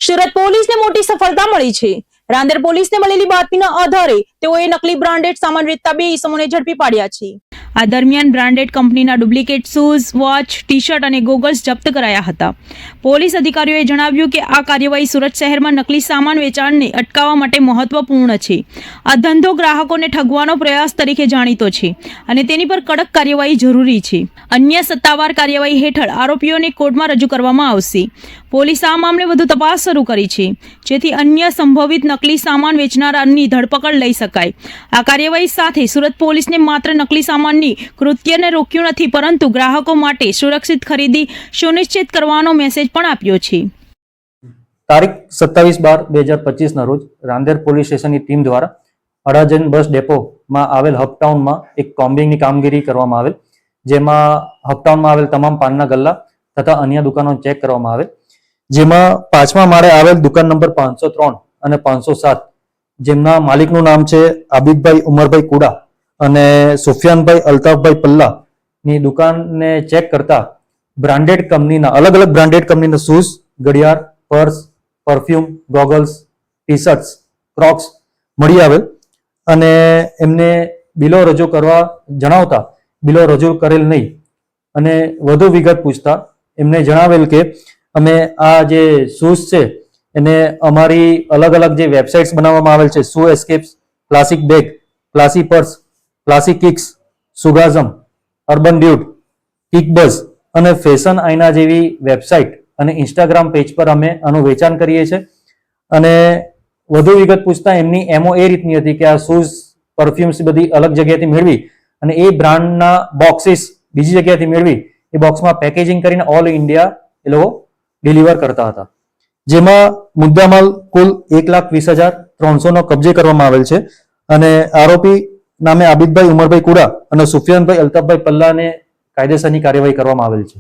સુરત પોલીસને મોટી સફળતા મળી છે। રાંદેર પોલીસને મળેલી બાતમીના આધારે તેઓએ નકલી બ્રાન્ડેડ સામાન વેચતા 2 ઇસમોને ઝડપી પાડ્યા છે। આ દરમિયાન બ્રાન્ડેડ કંપનીના ડુપ્લિકેટ શૂઝ, વોચ, ટી-શર્ટ અને ગોગલ્સ જપ્ત કરાયા હતા। પોલીસ અધિકારીઓએ જણાવ્યું કે આ કાર્યવાહી સુરત શહેરમાં નકલી સામાન વેચાણને અટકાવવા માટે મહત્વપૂર્ણ છે। આ ધંધો ગ્રાહકોને ઠગવાનો પ્રયાસ તરીકે જાણીતો છે અને તેની પર કડક કાર્યવાહી જરૂરી છે। અન્ય સત્તાવાર કાર્યવાહી હેઠળ આરોપીઓને કોર્ટમાં રજૂ કરવામાં આવશે। પોલીસ આ મામલે વધુ તપાસ શરૂ કરી છે જેથી અન્ય સંભવિત નકલી સામાન વેચનારાની ધરપકડ લઈ શકાય। આ કાર્યવાહી સાથે સુરત પોલીસને માત્ર નકલી સામાનની કૃત્યને રોક્યું નથી પરંતુ ગ્રાહકો માટે સુરક્ષિત ખરીદી સુનિશ્ચિત કરવાનો મેસેજ પણ આપ્યો છે। તારીખ 27/12/2025 ના રોજ રાંદેર પોલીસ સ્ટેશનની ટીમ દ્વારા અડાજણ બસ ડેપોમાં આવેલ હપટાઉનમાં એક કોમ્બિંગની કામગીરી કરવામાં આવેલ, જેમાં હપટાઉનમાં આવેલ તમામ પાનના ગલ્લા તથા અન્ય દુકાનો ચેક કરવામાં આવેલ, જેમાં 5મા માળે આવેલ દુકાન નંબર 503 અને 507 જેમના માલિકનું નામ છે આબિદભાઈ ઉમરભાઈ કુડા અને સુફિયાનભાઈ અલ્તાફભાઈ પલ્લા ની દુકાનને ચેક કરતા બ્રાન્ડેડ કંપનીના અલગ અલગ બ્રાન્ડેડ કંપનીના શૂઝ, ઘડિયાળ, purse, perfume, goggles, T shirts, Crocs મળી આવેલ અને એમને બિલો રજૂ કરવા જણાવતા બિલો રજૂ કરેલ નહીં અને વધુ વિગત પૂછતા એમને જણાવેલ કે અમે આ જે શૂઝ છે એને અમારી અલગ અલગ જે વેબસાઇટ્સ બનાવવામાં આવેલ છે, shoe escapes, classic bag, classy purse, classic kicks, સુગાઝમ, અર્બન ડ્યુટ, કિકબઝ અને ફેશન આઈના જેવી વેબસાઇટ અને ઇન્સ્ટાગ્રામ પેજ પર અમે આનું વેચાણ કરીએ છીએ અને વધુ વિગત પૂછતા એમની એમઓ એ રીતની હતી કે આ શૂઝ, પરફ્યુમ્સ બધી અલગ જગ્યાએથી મેળવી અને એ બ્રાન્ડના બોક્સીસ બીજી જગ્યાએથી મેળવી એ બોક્સમાં પેકેજિંગ કરીને ઓલ ઇન્ડિયા એ લોકો ડિલિવર કરતા હતા, જેમાં મુદ્દામાલ કુલ 1,20,300 નો કબજે કરવામાં આવેલ છે અને આરોપી નામે આબિદભાઈ ઉમરભાઈ કુડા અને સુફિયાનભાઈ અલ્તાફભાઈ પલ્લાને કાયદેસરની કાર્યવાહી કરવામાં આવેલ છે।